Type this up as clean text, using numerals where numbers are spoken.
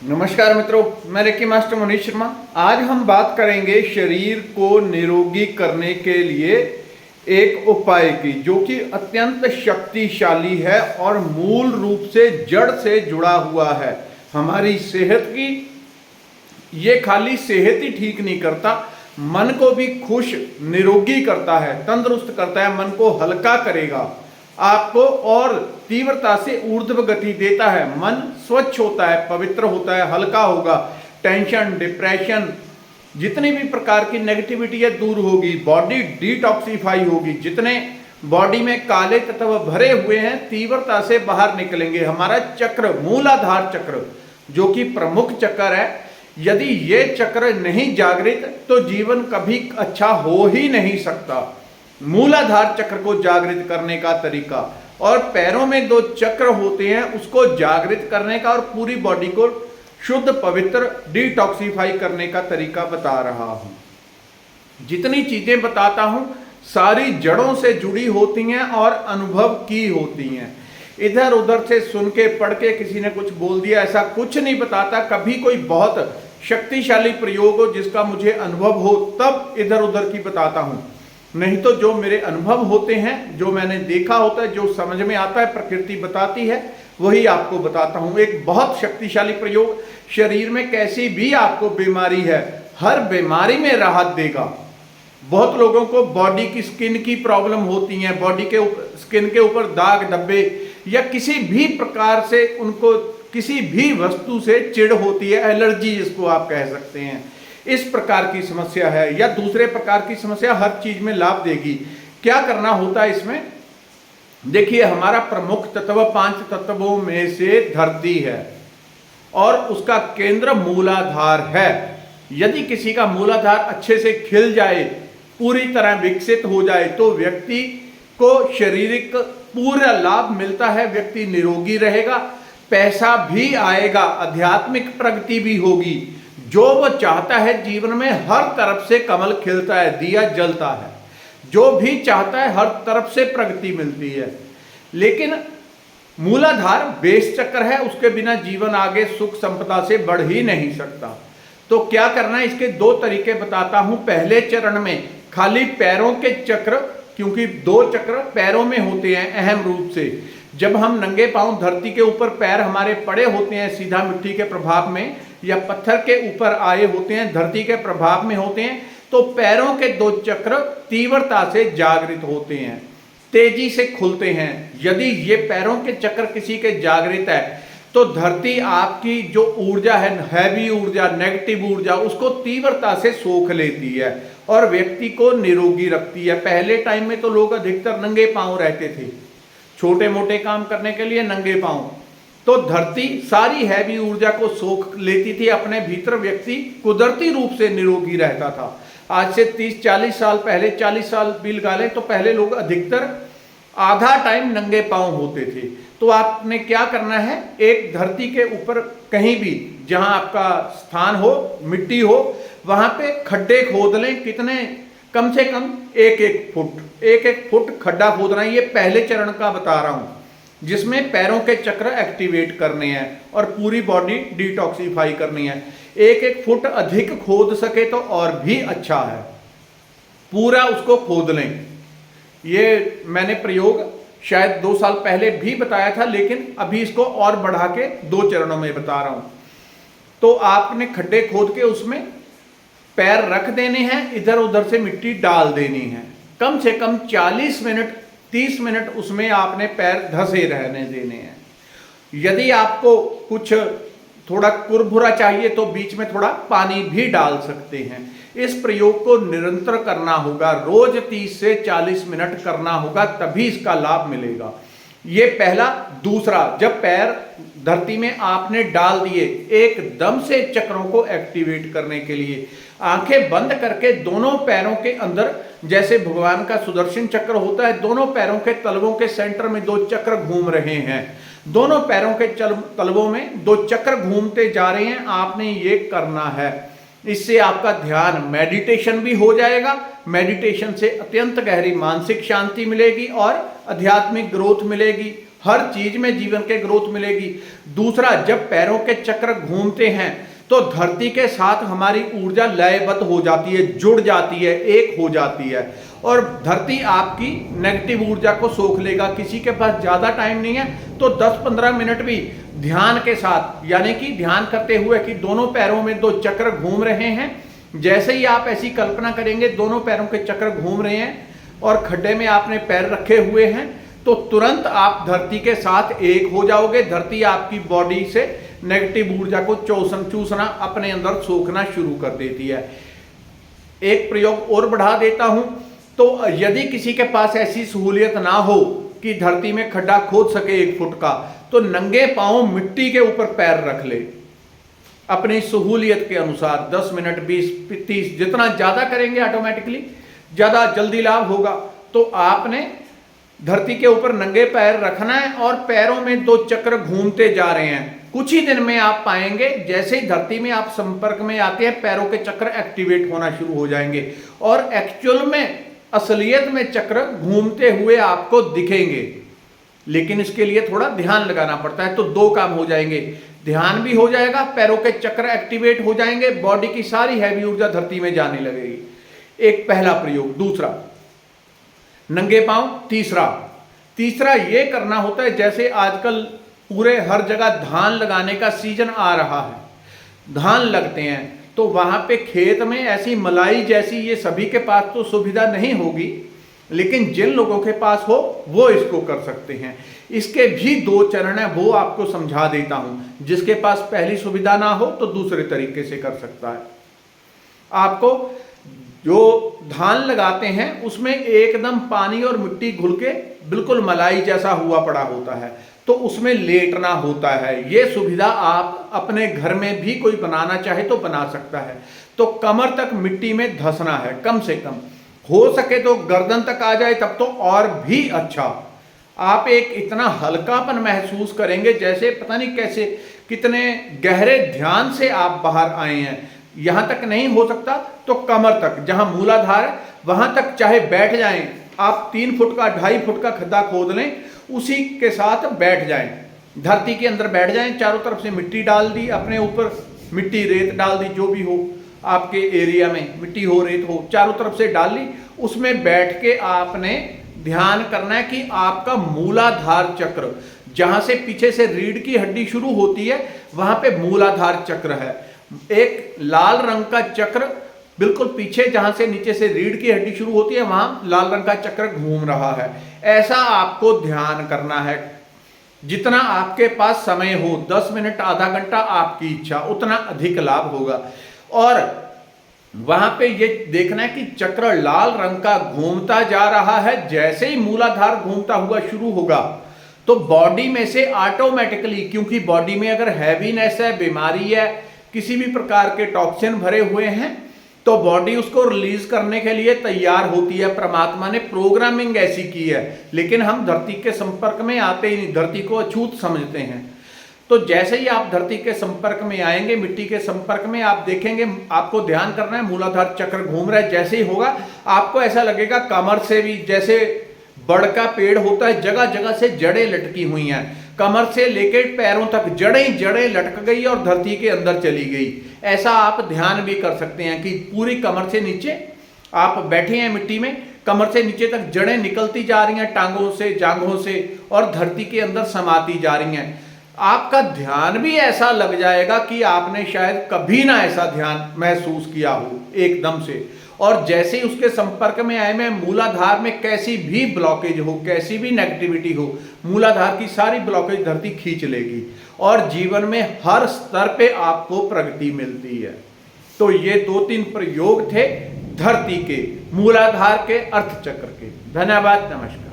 नमस्कार मित्रों, मैं रेकी मास्टर मनीष शर्मा। आज हम बात करेंगे शरीर को निरोगी करने के लिए एक उपाय की, जो कि अत्यंत शक्तिशाली है और मूल रूप से जड़ से जुड़ा हुआ है हमारी सेहत की। ये खाली सेहत ही ठीक नहीं करता, मन को भी खुश निरोगी करता है, तंदुरुस्त करता है, मन को हल्का करेगा आपको और तीव्रता से ऊर्ध्व गति देता है। मन स्वच्छ होता है, पवित्र होता है, हल्का होगा। टेंशन, डिप्रेशन, जितनी भी प्रकार की नेगेटिविटी है दूर होगी। बॉडी डिटॉक्सिफाई होगी। जितने बॉडी में काले तत्व भरे हुए हैं तीव्रता से बाहर निकलेंगे। हमारा चक्र, मूलाधार चक्र, जो कि प्रमुख चक्र है, यदि ये चक्र नहीं जागृत तो जीवन कभी अच्छा हो ही नहीं सकता। मूलाधार चक्र को जागृत करने का तरीका, और पैरों में 2 चक्र होते हैं उसको जागृत करने का, और पूरी बॉडी को शुद्ध पवित्र डिटॉक्सिफाई करने का तरीका बता रहा हूं। जितनी चीजें बताता हूं सारी जड़ों से जुड़ी होती हैं और अनुभव की होती हैं। इधर उधर से सुन के पढ़ के किसी ने कुछ बोल दिया ऐसा कुछ नहीं बताता। कभी कोई बहुत शक्तिशाली प्रयोग हो जिसका मुझे अनुभव हो तब इधर उधर की बताता हूं, नहीं तो जो मेरे अनुभव होते हैं, जो मैंने देखा होता है, जो समझ में आता है, प्रकृति बताती है, वही आपको बताता हूं। एक बहुत शक्तिशाली प्रयोग, शरीर में कैसी भी आपको बीमारी है हर बीमारी में राहत देगा। बहुत लोगों को बॉडी की स्किन की प्रॉब्लम होती है, बॉडी के स्किन के ऊपर दाग धब्बे या किसी भी प्रकार से उनको किसी भी वस्तु से चिढ़ होती है, एलर्जी जिसको आप कह सकते हैं, इस प्रकार की समस्या है, या दूसरे प्रकार की समस्या, हर चीज में लाभ देगी। क्या करना होता है इसमें? देखिए, हमारा प्रमुख तत्व 5 तत्वों में से धरती है और उसका केंद्र मूलाधार है। यदि किसी का मूलाधार अच्छे से खिल जाए, पूरी तरह विकसित हो जाए, तो व्यक्ति को शारीरिक पूरा लाभ मिलता है, व्यक्ति निरोगी रहेगा, पैसा भी आएगा, आध्यात्मिक प्रगति भी होगी। जो वो चाहता है जीवन में हर तरफ से कमल खिलता है, दिया जलता है। जो भी चाहता है हर तरफ से प्रगति मिलती है। लेकिन मूलाधार बेस चक्र है, उसके बिना जीवन आगे सुख संपदा से बढ़ ही नहीं सकता। तो क्या करना है, इसके 2 तरीके बताता हूं। पहले चरण में खाली पैरों के चक्र, क्योंकि 2 चक्र पैरों में होते हैं अहम रूप से। जब हम नंगे पांव धरती के ऊपर पैर हमारे पड़े होते हैं सीधा मिट्टी के प्रभाव में, या पत्थर के ऊपर आए होते हैं, धरती के प्रभाव में होते हैं, तो पैरों के 2 चक्र तीव्रता से जागृत होते हैं, तेजी से खुलते हैं। यदि ये पैरों के चक्र किसी के जागृत है तो धरती आपकी जो ऊर्जा है, हैवी ऊर्जा, नेगेटिव ऊर्जा, उसको तीव्रता से सोख लेती है और व्यक्ति को निरोगी रखती है। पहले टाइम में तो लोग अधिकतर नंगे पांव रहते थे, छोटे मोटे काम करने के लिए नंगे पांव, तो धरती सारी हैवी ऊर्जा को सोख लेती थी अपने भीतर, व्यक्ति कुदरती रूप से निरोगी रहता था। आज से 30-40 साल पहले, 40 साल भी लगा लें तो पहले लोग अधिकतर आधा टाइम नंगे पांव होते थे। तो आपने क्या करना है, एक धरती के ऊपर कहीं भी जहां आपका स्थान हो, मिट्टी हो, वहां पे खड्डे खोद लें। कितने? कम से कम 1-1 फुट, 1-1 फुट खड्डा खोदना। ये पहले चरण का बता रहा हूं, जिसमें पैरों के चक्र एक्टिवेट करने हैं और पूरी बॉडी डिटॉक्सिफाई करनी है। 1-1 फुट अधिक खोद सके तो और भी अच्छा है, पूरा उसको खोद लें। ये मैंने प्रयोग शायद 2 साल पहले भी बताया था, लेकिन अभी इसको और बढ़ा के 2 चरणों में बता रहा हूं। तो आपने खड्डे खोद के उसमें पैर रख देने हैं, इधर उधर से मिट्टी डाल देनी है। कम से कम 40 मिनट 30 मिनट उसमें आपने पैर धंसे रहने देने हैं। यदि आपको कुछ थोड़ा कुरभुरा चाहिए तो बीच में थोड़ा पानी भी डाल सकते हैं। इस प्रयोग को निरंतर करना होगा, रोज 30 से 40 मिनट करना होगा, तभी इसका लाभ मिलेगा। ये पहला। दूसरा, जब पैर धरती में आपने डाल दिए, एकदम से चक्रों को एक्टिवेट करने के लिए आंखें बंद करके दोनों पैरों के अंदर, जैसे भगवान का सुदर्शन चक्र होता है, दोनों पैरों के तलवों के सेंटर में 2 चक्र घूम रहे हैं। दोनों पैरों के तलवों में 2 चक्र घूमते जा रहे हैं। आपने ये करना है। इससे आपका ध्यान, मेडिटेशन भी हो जाएगा। मेडिटेशन से अत्यंत गहरी मानसिक शांति मिलेगी और आध्यात्मिक ग्रोथ मिलेगी हर चीज में जीवन के ग्रोथ मिलेगी। दूसरा, जब पैरों के चक्र घूमते हैं तो धरती के साथ हमारी ऊर्जा लयबद्ध हो जाती है, जुड़ जाती है, एक हो जाती है और धरती आपकी नेगेटिव ऊर्जा को सोख लेगा। किसी के पास ज्यादा टाइम नहीं है तो 10-15 मिनट भी ध्यान के साथ, यानी कि ध्यान करते हुए कि दोनों पैरों में 2 चक्र घूम रहे हैं, जैसे ही आप ऐसी कल्पना करेंगे दोनों पैरों के चक्र घूम रहे हैं और खड्डे में आपने पैर रखे हुए हैं, तो तुरंत आप धरती के साथ एक हो जाओगे। धरती आपकी बॉडी से नेगेटिव ऊर्जा को चूसना, अपने अंदर सोखना शुरू कर देती है। एक प्रयोग और बढ़ा देता हूं, तो यदि किसी के पास ऐसी सहूलियत ना हो कि धरती में खड्डा खोद सके 1 फुट का, तो नंगे पांव मिट्टी के ऊपर पैर रख ले अपनी सहूलियत के अनुसार। 10 मिनट, 20-30, जितना ज्यादा करेंगे ऑटोमेटिकली ज्यादा जल्दी लाभ होगा। तो आपने धरती के ऊपर नंगे पैर रखना है और पैरों में 2 चक्र घूमते जा रहे हैं। कुछ ही दिन में आप पाएंगे जैसे ही धरती में आप संपर्क में आते हैं पैरों के चक्र एक्टिवेट होना शुरू हो जाएंगे और एक्चुअल में, असलियत में चक्र घूमते हुए आपको दिखेंगे। लेकिन इसके लिए थोड़ा ध्यान लगाना पड़ता है। तो 2 काम हो जाएंगे, ध्यान भी हो जाएगा, पैरों के चक्र एक्टिवेट हो जाएंगे, बॉडी की सारी हैवी ऊर्जा धरती में जाने लगेगी। एक पहला प्रयोग। दूसरा, नंगे पांव। तीसरा ये करना होता है, जैसे आजकल पूरे हर जगह धान लगाने का सीजन आ रहा है, धान लगते हैं, तो वहां पे खेत में ऐसी मलाई जैसी, ये सभी के पास तो सुविधा नहीं होगी, लेकिन जिन लोगों के पास हो वो इसको कर सकते हैं। इसके भी 2 चरण है, वो आपको समझा देता हूं। जिसके पास पहली सुविधा ना हो तो दूसरे तरीके से कर सकता है। आपको जो धान लगाते हैं उसमें एकदम पानी और मिट्टी घुल के बिल्कुल मलाई जैसा हुआ पड़ा होता है, तो उसमें लेटना होता है। ये सुविधा आप अपने घर में भी कोई बनाना चाहे तो बना सकता है। तो कमर तक मिट्टी में धंसना है, कम से कम हो सके तो गर्दन तक आ जाए तब तो और भी अच्छा। आप एक इतना हल्कापन महसूस करेंगे जैसे पता नहीं कैसे, कितने गहरे ध्यान से आप बाहर आए हैं। यहां तक नहीं हो सकता तो कमर तक, जहां मूलाधार है वहां तक चाहे बैठ जाएं। आप 3 फुट का, 2.5 फुट का खड्डा खोद लें, उसी के साथ बैठ जाएं, धरती के अंदर बैठ जाएं। चारों तरफ से मिट्टी डाल दी, अपने ऊपर मिट्टी रेत डाल दी, जो भी हो आपके एरिया में, मिट्टी हो रेत हो, चारों तरफ से डाल ली। उसमें बैठ के आपने ध्यान करना है कि आपका मूलाधार चक्र, जहां से पीछे से रीढ़ की हड्डी शुरू होती है, वहां पे मूलाधार चक्र है। एक लाल रंग का चक्र बिल्कुल पीछे, जहां से नीचे से रीढ़ की हड्डी शुरू होती है, वहां लाल रंग का चक्र घूम रहा है। ऐसा आपको ध्यान करना है। जितना आपके पास समय हो, 10 मिनट, आधा घंटा, आपकी इच्छा, उतना अधिक लाभ होगा। और वहां पे ये देखना है कि चक्र लाल रंग का घूमता जा रहा है। जैसे ही मूलाधार घूमता हुआ शुरू होगा तो बॉडी में से ऑटोमेटिकली, क्योंकि बॉडी में अगर हैवीनेस है, बीमारी है, किसी भी प्रकार के टॉक्सिन भरे हुए हैं, तो बॉडी उसको रिलीज करने के लिए तैयार होती है। परमात्मा ने प्रोग्रामिंग ऐसी की है, लेकिन हम धरती के संपर्क में आते ही नहीं, धरती को अछूत समझते हैं। तो जैसे ही आप धरती के संपर्क में आएंगे, मिट्टी के संपर्क में, आप देखेंगे, आपको ध्यान करना है मूलाधार चक्र घूम रहा है। जैसे ही होगा आपको ऐसा लगेगा कमर से भी, जैसे बड़ का पेड़ होता है, जगह जगह से जड़ें लटकी हुई हैं, कमर से लेकर पैरों तक जड़ें लटक गई और धरती के अंदर चली गई। ऐसा आप ध्यान भी कर सकते हैं कि पूरी कमर से नीचे आप बैठे हैं मिट्टी में, कमर से नीचे तक जड़ें निकलती जा रही हैं, टांगों से, जांघों से, और धरती के अंदर समाती जा रही हैं। आपका ध्यान भी ऐसा लग जाएगा कि आपने शायद कभी ना ऐसा ध्यान महसूस किया हो एकदम से। और जैसे ही उसके संपर्क में आए, में मूलाधार में कैसी भी ब्लॉकेज हो, कैसी भी नेगेटिविटी हो, मूलाधार की सारी ब्लॉकेज धरती खींच लेगी और जीवन में हर स्तर पे आपको प्रगति मिलती है। तो ये 2-3 प्रयोग थे धरती के, मूलाधार के, अर्थ चक्र के। धन्यवाद, नमस्कार।